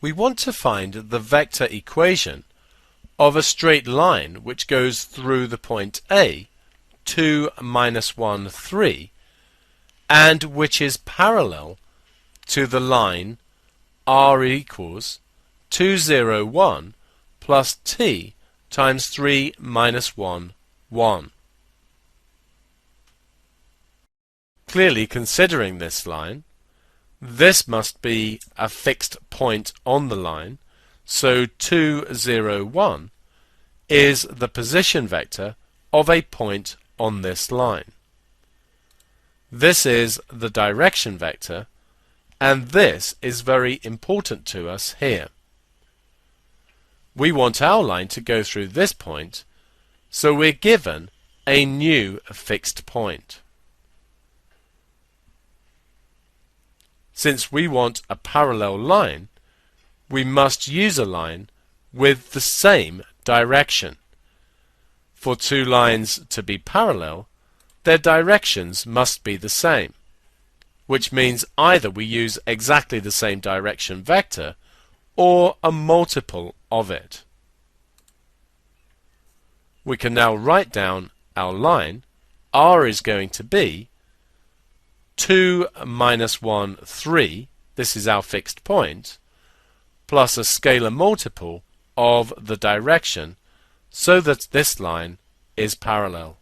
We want to find the vector equation of a straight line which goes through the point A, 2, minus 1, 3, and which is parallel to the line r equals 2, 0, 1 plus t times 3 minus 1, 1. Clearly, considering this line, this must be a fixed point on the line, so 2, 0, 1 is the position vector of a point on this line. This is the direction vector, and this is very important to us here. We want our line to go through this point, so we're given a new fixed point. Since we want a parallel line, we must use a line with the same direction. For two lines to be parallel, their directions must be the same, which means either we use exactly the same direction vector or a multiple of it. We can now write down our line. R is going to be 2, minus 1, 3, this is our fixed point, plus a scalar multiple of the direction, so that this line is parallel.